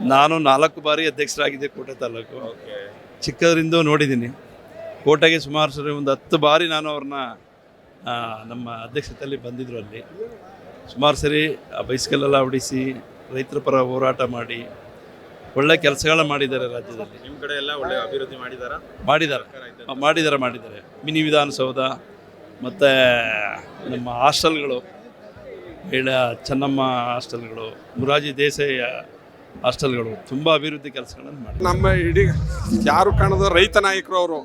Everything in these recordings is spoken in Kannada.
ನಾನು 4 ಬಾರಿ ಅಧ್ಯಕ್ಷರಾಗಿದ್ದೆ ಕೋಟೆ ತಾಲೂಕು. ಚಿಕ್ಕದರಿಂದ ನೋಡಿದ್ದೀನಿ. ಕೋಟೆಗೆ ಸುಮಾರು ಸರಿ ಒಂದು 10 ಬಾರಿ ನಾನು ಅವ್ರನ್ನ ನಮ್ಮ ಅಧ್ಯಕ್ಷತೆಯಲ್ಲಿ ಬಂದಿದ್ರು. ಅಲ್ಲಿ ಸುಮಾರು ಸರಿ ಬೈಸ್ಕಲ್ಲೆಲ್ಲ ಹೊಡಿಸಿ ರೈತರ ಪರ ಹೋರಾಟ ಮಾಡಿ ಒಳ್ಳೆ ಕೆಲಸಗಳನ್ನ ಮಾಡಿದ್ದಾರೆ. ರಾಜ್ಯದಲ್ಲಿ ನಿಮ್ಮ ಕಡೆ ಎಲ್ಲ ಒಳ್ಳೆ ಅಭಿವೃದ್ಧಿ ಮಾಡಿದ್ದಾರೆ. ಮಿನಿ ವಿಧಾನಸೌಧ ಮತ್ತು ನಮ್ಮ ಹಾಸ್ಟೆಲ್ಗಳು, ಚೆನ್ನಮ್ಮ ಹಾಸ್ಟೆಲ್ಗಳು, ಮುರಾರ್ಜಿ ದೇಸಾಯಿ ಹಾಸ್ಟೆಲ್ಗಳು ತುಂಬ ಅಭಿವೃದ್ಧಿ ಕೆಲಸಗಳನ್ನು ಮಾಡಿ ನಮ್ಮ ಇಡೀ ಯಾರು ಕಾಣೋದು ರೈತ ನಾಯಕರು ಅವರು.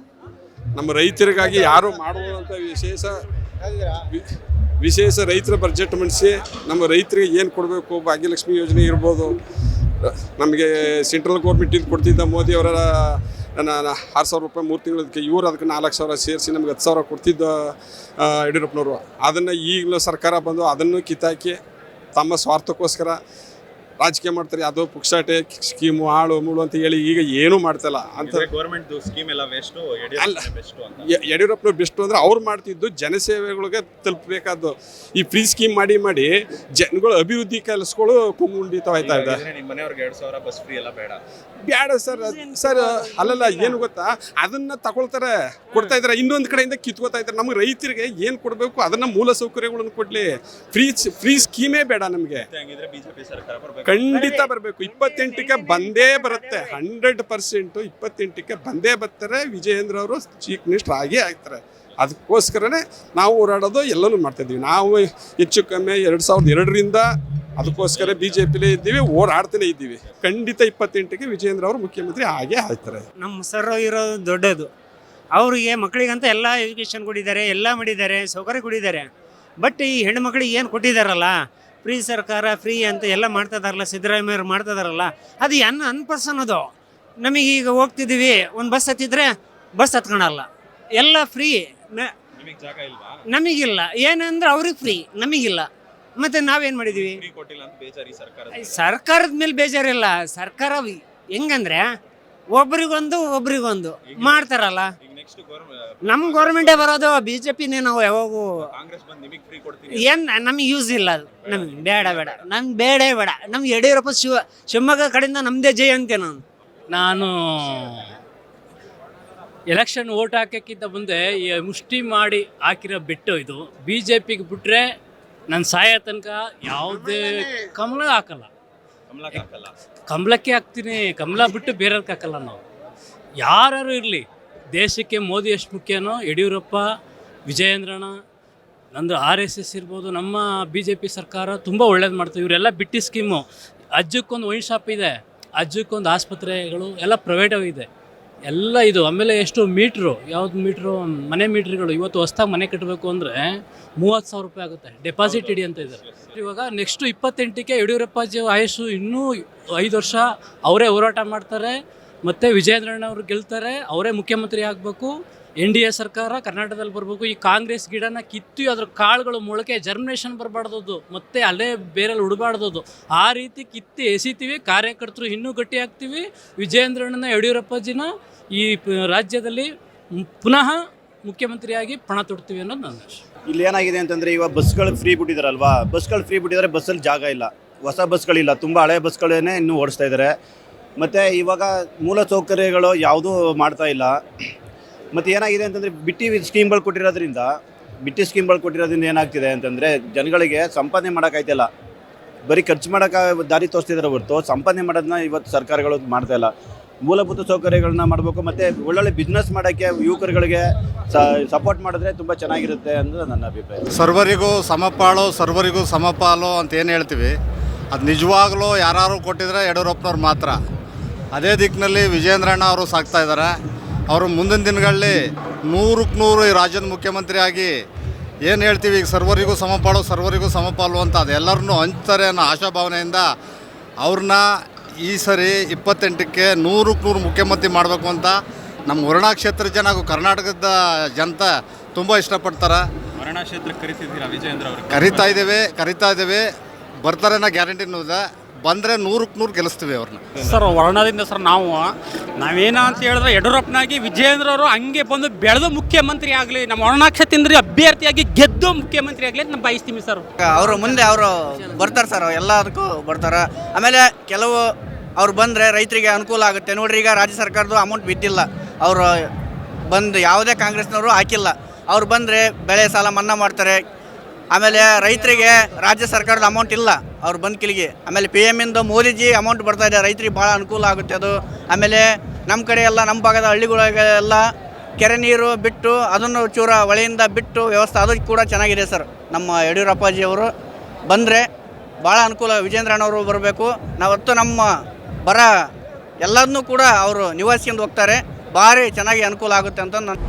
ನಮ್ಮ ರೈತರಿಗಾಗಿ ಯಾರು ಮಾಡುವಂಥ ವಿಶೇಷ ರೈತರ ಬಜೆಟ್ ಮಂಡಿಸಿ ನಮ್ಮ ರೈತರಿಗೆ ಏನು ಕೊಡಬೇಕು, ಭಾಗ್ಯಲಕ್ಷ್ಮಿ ಯೋಜನೆ ಇರ್ಬೋದು, ನಮಗೆ ಸೆಂಟ್ರಲ್ ಗೌರ್ಮೆಂಟಿಂದ ಕೊಡ್ತಿದ್ದ ಮೋದಿ ಅವರ 6,000 ರೂಪಾಯಿ 3 ತಿಂಗಳದಕ್ಕೆ ಇವರು ಅದಕ್ಕೆ 4,000 ಸೇರಿಸಿ ನಮ್ಗೆ 10,000 ಕೊಡ್ತಿದ್ದ ಯಡಿಯೂರಪ್ಪನವರು. ಅದನ್ನು ಈಗಲೂ ಸರ್ಕಾರ ಬಂದು ಅದನ್ನು ಕಿತ್ತಾಕಿ ತಮ್ಮ ಸ್ವಾರ್ಥಕ್ಕೋಸ್ಕರ ರಾಜಕೀಯ ಮಾಡ್ತಾರೆ. ಯಾವುದೋ ಪುಕ್ಸಾಟೆ ಸ್ಕೀಮು ಆಳು ಮೂಳು ಅಂತ ಹೇಳಿ ಈಗ ಏನೂ ಮಾಡ್ತಾಯಿಲ್ಲ ಅಂತ. ಗೌರ್ಮೆಂಟ್ ಸ್ಕೀಮ್ ಎಲ್ಲ ವೇಸ್ಟು, ಯಡಿಯೂರಪ್ಪನವ್ರು ಬೆಸ್ಟು ಅಂದರೆ ಅವ್ರು ಮಾಡ್ತಿದ್ದು ಜನಸೇವೆಗಳಿಗೆ ತಲುಪಬೇಕಾದ್ದು. ಈ ಫ್ರೀ ಸ್ಕೀಮ್ ಮಾಡಿ ಜನಗಳು ಅಭಿವೃದ್ಧಿ ಕೆಲಸಗಳು ಕುಂಗುಂಡಿತವಾಯ್ತಾ ಇದೆ. ನಿಮ್ಮ ಮನೆಯವ್ರಿಗೆ 2,000 ಬಸ್ ಫ್ರೀ ಎಲ್ಲ ಬೇಡ ಸರ್ ಅಲ್ಲಲ್ಲ, ಏನು ಗೊತ್ತಾ, ಅದನ್ನ ತಗೊಳ್ತಾರೆ, ಕೊಡ್ತಾ ಇದ್ದಾರೆ. ಇನ್ನೊಂದು ಕಡೆಯಿಂದ ಕಿತ್ಕೋತಾ ಇದ್ದಾರೆ. ನಮ್ಗೆ ರೈತರಿಗೆ ಏನು ಕೊಡಬೇಕು ಅದನ್ನ ಮೂಲ ಸೌಕರ್ಯಗಳನ್ನು ಕೊಡಲಿ. ಫ್ರೀ ಸ್ಕೀಮೇ ಬೇಡ ನಮಗೆ. ಬಿಜೆಪಿ ಸರ್ಕಾರ ಖಂಡಿತ ಬರಬೇಕು. 28ಕ್ಕೆ ಬಂದೇ ಬರುತ್ತೆ, 100% 28ಕ್ಕೆ ಬಂದೇ ಬರ್ತಾರೆ. ವಿಜಯೇಂದ್ರ ಅವರು ಚೀಫ್ ಮಿನಿಸ್ಟರ್ ಆಗೇ ಆಗ್ತಾರೆ. ಅದಕ್ಕೋಸ್ಕರನೇ ನಾವು ಹೋರಾಡೋದು ಎಲ್ಲನೂ ಮಾಡ್ತಾಯಿದ್ದೀವಿ. ನಾವು ಹೆಚ್ಚು ಕಮ್ಮಿ 2002ರಿಂದ ಅದಕ್ಕೋಸ್ಕರ BJPಲೇ ಇದ್ದೀವಿ, ಹೋರಾಡ್ತಾನೆ ಇದ್ದೀವಿ. ಖಂಡಿತ 28ಕ್ಕೆ ವಿಜಯೇಂದ್ರ ಅವರು ಮುಖ್ಯಮಂತ್ರಿ ಆಗೇ ಆಗ್ತಾರೆ. ನಮ್ಮ ಸರ್ ಇರೋದು ದೊಡ್ಡದು. ಅವರಿಗೆ ಮಕ್ಕಳಿಗಂತ ಎಲ್ಲ ಎಜುಕೇಷನ್ ಕೊಟ್ಟಿದ್ದಾರೆ, ಎಲ್ಲ ಮಾಡಿದ್ದಾರೆ, ಸೌಕರ್ಯ ಕೊಟ್ಟಿದ್ದಾರೆ. ಬಟ್ ಈ ಹೆಣ್ಮಕ್ಳಿಗೆ ಏನು ಕೊಟ್ಟಿದ್ದಾರಲ್ಲ, ಫ್ರೀ ಸರ್ಕಾರ ಫ್ರೀ ಅಂತ ಎಲ್ಲ ಮಾಡ್ತಿದಾರಲ್ಲ, ಸಿದ್ದರಾಮಯ್ಯವ್ರು ಮಾಡ್ತಿದಾರಲ್ಲ, ಅದು ಅನ್ಪರ್ಸನ್. ಅದು ನಮಗೀಗ ಹೋಗ್ತಿದ್ದೀವಿ, ಒಂದು ಬಸ್ ಹತ್ತಿದ್ರೆ ಬಸ್ ಹತ್ಕೊಳಲ್ಲ, ಎಲ್ಲ ಫ್ರೀ. ನಮಗಿಲ್ಲ, ಏನಂದ್ರೆ ಅವ್ರಿಗೆ ಫ್ರೀ, ನಮಗಿಲ್ಲ. ಮತ್ತೆ ನಾವೇನು ಮಾಡಿದ್ದೀವಿ? ಸರ್ಕಾರದ ಮೇಲೆ ಬೇಜಾರಿಲ್ಲ. ಸರ್ಕಾರ ಹೆಂಗಂದ್ರೆ ಒಬ್ರಿಗೊಂದು ಮಾಡ್ತಾರಲ್ಲ. ನಮ್ಮ ಗೌರ್ಮೆಂಟೇ ಬರೋದು, BJPನೇ. ನಾವು ಯಾವಾಗೂ ಏನು ನಮಗೆ ಯೂಸ್ ಇಲ್ಲ. ಅದು ನಮಗೆ ಬೇಡ, ನಮ್ಗೆ ಬೇಡ. ನಮ್ಗೆ ಯಡಿಯೂರಪ್ಪ ಶಿವಮೊಗ್ಗ ಕಡೆಯಿಂದ ನಮ್ಮದೇ ಜೈ ಅಂತೆ. ನಾನು ಎಲೆಕ್ಷನ್ ಓಟ್ ಹಾಕೋಕ್ಕಿಂತ ಮುಂದೆ ಮುಷ್ಟಿ ಮಾಡಿ ಹಾಕಿರೋ ಬೆಟ್ಟು ಇದು. BJPಗೆ ಬಿಟ್ಟರೆ ನನ್ನ ಸಾಯೋ ತನಕ ಯಾವುದೇ ಹಾಕಲ್ಲ. ಕಮಲಕ್ಕೆ ಹಾಕ್ತೀನಿ. ಕಮಲ ಬಿಟ್ಟು ಬೇರೆಯವ್ರಿಗೆ ಹಾಕಲ್ಲ ನಾವು. ಯಾರು ಇರಲಿ, ದೇಶಕ್ಕೆ ಮೋದಿ ಎಷ್ಟು ಮುಖ್ಯನೋ ಯಡಿಯೂರಪ್ಪ, ವಿಜಯೇಂದ್ರಣ್ಣ, ನಂದು RSS ಇರ್ಬೋದು, ನಮ್ಮ BJP ಸರ್ಕಾರ ತುಂಬ ಒಳ್ಳೇದು ಮಾಡ್ತೀವಿ. ಇವರೆಲ್ಲ ಬಿಟ್ಟಿ ಸ್ಕೀಮು. ಅಜ್ಜಕ್ಕೊಂದು ವೈನ್ ಶಾಪ್ ಇದೆ, ಅಜ್ಜಕ್ಕೊಂದು ಆಸ್ಪತ್ರೆಗಳು ಎಲ್ಲ ಪ್ರೈವೇಟವು ಇದೆ, ಎಲ್ಲ ಇದು. ಆಮೇಲೆ ಎಷ್ಟು ಮೀಟ್ರು, ಯಾವ್ದು ಮೀಟ್ರು, ಮನೆ ಮೀಟ್ರ್ಗಳು. ಇವತ್ತು ಹೊಸ್ದಾಗಿ ಮನೆ ಕಟ್ಟಬೇಕು ಅಂದರೆ 30,000 ರೂಪಾಯಿ ಆಗುತ್ತೆ. ಡೆಪಾಸಿಟ್ ಇಡಿ ಅಂತ ಇದ್ದಾರೆ. ಇವಾಗ ನೆಕ್ಸ್ಟು 28ಕ್ಕೆ ಯಡಿಯೂರಪ್ಪಾಜಿ ಆಯುಷು ಇನ್ನೂ 5 ವರ್ಷ ಅವರೇ ಹೋರಾಟ ಮಾಡ್ತಾರೆ. ಮತ್ತು ವಿಜಯೇಂದ್ರಣ್ಣವ್ರು ಗೆಲ್ತಾರೆ, ಅವರೇ ಮುಖ್ಯಮಂತ್ರಿ ಆಗಬೇಕು. NDA ಸರ್ಕಾರ ಕರ್ನಾಟಕದಲ್ಲಿ ಬರಬೇಕು. ಈ ಕಾಂಗ್ರೆಸ್ ಗಿಡನ ಕಿತ್ತು ಅದ್ರ ಕಾಳುಗಳು ಮೊಳಕೆ ಜರ್ಮಿನೇಷನ್ ಬರಬಾರ್ದದು, ಮತ್ತು ಅಲ್ಲೇ ಬೇರೆಲ್ಲಿ ಉಡಬಾರ್ದದು. ಆ ರೀತಿ ಕಿತ್ತು ಎಸಿತೀವಿ. ಕಾರ್ಯಕರ್ತರು ಇನ್ನೂ ಗಟ್ಟಿ ಆಗ್ತೀವಿ. ವಿಜಯೇಂದ್ರಣ್ಣನ, ಯಡಿಯೂರಪ್ಪಾಜಿನ ಈ ರಾಜ್ಯದಲ್ಲಿ ಪುನಃ ಮುಖ್ಯಮಂತ್ರಿಯಾಗಿ ಪಣ ತೊಡ್ತೀವಿ ಅನ್ನೋದು ನನ್ನ ಆಶೆ. ಇಲ್ಲಿ ಏನಾಗಿದೆ ಅಂತಂದರೆ, ಇವಾಗ ಬಸ್ಗಳು ಫ್ರೀ ಬಿಟ್ಟಿದ್ದಾರಲ್ವಾ, ಬಸ್ಗಳು ಫ್ರೀ ಬಿಟ್ಟಿದ್ದಾರೆ, ಬಸ್ಸಲ್ಲಿ ಜಾಗ ಇಲ್ಲ, ಹೊಸ ಬಸ್ಗಳಿಲ್ಲ, ತುಂಬ ಹಳೆ ಬಸ್ಗಳನ್ನೇ ಇನ್ನೂ ಓಡಿಸ್ತಾ ಇದ್ದಾರೆ. ಮತ್ತು ಇವಾಗ ಮೂಲ ಸೌಕರ್ಯಗಳು ಯಾವುದೂ ಮಾಡ್ತಾ ಇಲ್ಲ. ಮತ್ತು ಏನಾಗಿದೆ ಅಂತಂದರೆ, ಬಿಟ್ಟಿ ಸ್ಕೀಮ್ಗಳು ಕೊಟ್ಟಿರೋದ್ರಿಂದ ಏನಾಗ್ತಿದೆ ಅಂತಂದರೆ, ಜನಗಳಿಗೆ ಸಂಪಾದನೆ ಮಾಡೋಕ್ಕಾಯ್ತಿಲ್ಲ. ಬರೀ ಖರ್ಚು ಮಾಡೋಕ್ಕೆ ದಾರಿ ತೋರಿಸ್ತಿದ್ದಾರೆ ಹೊರತು ಸಂಪಾದನೆ ಮಾಡೋದನ್ನ ಇವತ್ತು ಸರ್ಕಾರಗಳು ಮಾಡ್ತಾಯಿಲ್ಲ. ಮೂಲಭೂತ ಸೌಕರ್ಯಗಳನ್ನ ಮಾಡಬೇಕು. ಮತ್ತು ಒಳ್ಳೊಳ್ಳೆ ಬಿಸ್ನೆಸ್ ಮಾಡೋಕ್ಕೆ ಯುವಕರುಗಳಿಗೆ ಸಪೋರ್ಟ್ ಮಾಡಿದ್ರೆ ತುಂಬ ಚೆನ್ನಾಗಿರುತ್ತೆ ಅನ್ನೋದು ನನ್ನ ಅಭಿಪ್ರಾಯ. ಸರ್ವರಿಗೂ ಸಮಪಾಲು ಅಂತ ಏನು ಹೇಳ್ತೀವಿ, ಅದು ನಿಜವಾಗ್ಲೂ ಯಾರು ಕೊಟ್ಟಿದ್ರೆ ಯಡಿಯೂರಪ್ಪನವ್ರು ಮಾತ್ರ. ಅದೇ ದಿಕ್ಕಿನಲ್ಲಿ ವಿಜಯೇಂದ್ರಣ್ಣ ಅವರು ಸಾಗ್ತಾ ಇದ್ದಾರೆ. ಅವರು ಮುಂದಿನ ದಿನಗಳಲ್ಲಿ 100ಕ್ಕೆ 100 ಈ ರಾಜ್ಯದ ಮುಖ್ಯಮಂತ್ರಿಯಾಗಿ ಏನು ಹೇಳ್ತೀವಿ, ಈಗ ಸರ್ವರಿಗೂ ಸಮಪಾಲು ಅಂತ ಅದೆಲ್ಲರನ್ನೂ ಹಂಚ್ತಾರೆ ಅನ್ನೋ ಆಶಾಭಾವನೆಯಿಂದ ಅವ್ರನ್ನ ಈ ಸರಿ 28ಕ್ಕೆ 100ಕ್ಕೆ 100 ಮುಖ್ಯಮಂತ್ರಿ ಮಾಡಬೇಕು ಅಂತ ನಮ್ಮ ವರುಣಾ ಕ್ಷೇತ್ರ ಜನ ಹಾಗೂ ಕರ್ನಾಟಕದ ಜನತೆ ತುಂಬ ಇಷ್ಟಪಡ್ತಾರೆ. ವರುಣಾ ಕ್ಷೇತ್ರಕ್ಕೆ ಕರಿತಿದ್ದೀರಾ ವಿಜಯೇಂದ್ರ ಅವರು? ಕರಿತಾ ಇದ್ದೇವೆ. ಬರ್ತಾರೆ ಅನ್ನೋ ಗ್ಯಾರಂಟಿನೂ ಇದೆ. ಬಂದರೆ 100ಕ್ಕೆ 100 ಗೆಲ್ಲಿಸ್ತೀವಿ ಅವ್ರನ್ನ. ಸರ್ ವರ್ಣದಿಂದ ಸರ್ ನಾವೇನ ಅಂತ ಹೇಳಿದ್ರೆ, ಯಡಿಯೂರಪ್ಪನಾಗಿ ವಿಜಯೇಂದ್ರ ಅವರು ಹಂಗೆ ಬಂದು ಬೆಳೆದು ಮುಖ್ಯಮಂತ್ರಿ ಆಗಲಿ, ನಮ್ಮ ವರ್ಣಾ ಕ್ಷೇತ್ರದಿಂದ ಅಭ್ಯರ್ಥಿಯಾಗಿ ಗೆದ್ದು ಮುಖ್ಯಮಂತ್ರಿ ಆಗಲಿ ಅಂತ ನಾವು ಬಯಸ್ತೀವಿ ಸರ್. ಅವರು ಮುಂದೆ ಅವರು ಬರ್ತಾರೆ ಸರ್, ಎಲ್ಲದಕ್ಕೂ ಬರ್ತಾರೆ. ಆಮೇಲೆ ಕೆಲವು ಅವ್ರು ಬಂದರೆ ರೈತರಿಗೆ ಅನುಕೂಲ ಆಗುತ್ತೆ. ನೋಡ್ರಿ, ಈಗ ರಾಜ್ಯ ಸರ್ಕಾರದ್ದು ಅಮೌಂಟ್ ಬಿದ್ದಿಲ್ಲ, ಅವರು ಬಂದು ಯಾವುದೇ ಕಾಂಗ್ರೆಸ್ನವರು ಹಾಕಿಲ್ಲ. ಅವ್ರು ಬಂದರೆ ಬೆಳೆ ಸಾಲ ಮನ್ನಾ ಮಾಡ್ತಾರೆ. ಆಮೇಲೆ ರೈತರಿಗೆ ರಾಜ್ಯ ಸರ್ಕಾರದ ಅಮೌಂಟ್ ಇಲ್ಲ, ಅವ್ರು ಬಂದು ಕಿಲಿಗೆ. ಆಮೇಲೆ PM ಇಂದ ಮೋದಿಜಿ ಅಮೌಂಟ್ ಬರ್ತಾ ಇದೆ, ರೈತರಿಗೆ ಭಾಳ ಅನುಕೂಲ ಆಗುತ್ತೆ ಅದು. ಆಮೇಲೆ ನಮ್ಮ ಕಡೆ ಎಲ್ಲ, ನಮ್ಮ ಭಾಗದ ಹಳ್ಳಿಗಳಿಗೆಲ್ಲ ಕೆರೆ ನೀರು ಬಿಟ್ಟು ಅದನ್ನು ಚೂರ ಹೊಳೆಯಿಂದ ಬಿಟ್ಟು ವ್ಯವಸ್ಥೆ ಅದು ಕೂಡ ಚೆನ್ನಾಗಿದೆ ಸರ್. ನಮ್ಮ ಯಡಿಯೂರಪ್ಪಾಜಿಯವರು ಬಂದರೆ ಭಾಳ ಅನುಕೂಲ. ವಿಜೇಂದ್ರಣ್ಣವರು ಬರಬೇಕು. ನಾವತ್ತು ನಮ್ಮ ಬರ ಎಲ್ಲದನ್ನೂ ಕೂಡ ಅವರು ನಿವಾರಿಸ್ಕೊಂಡು ಹೋಗ್ತಾರೆ. ಭಾರಿ ಚೆನ್ನಾಗಿ ಅನುಕೂಲ ಆಗುತ್ತೆ ಅಂತ ನಾನು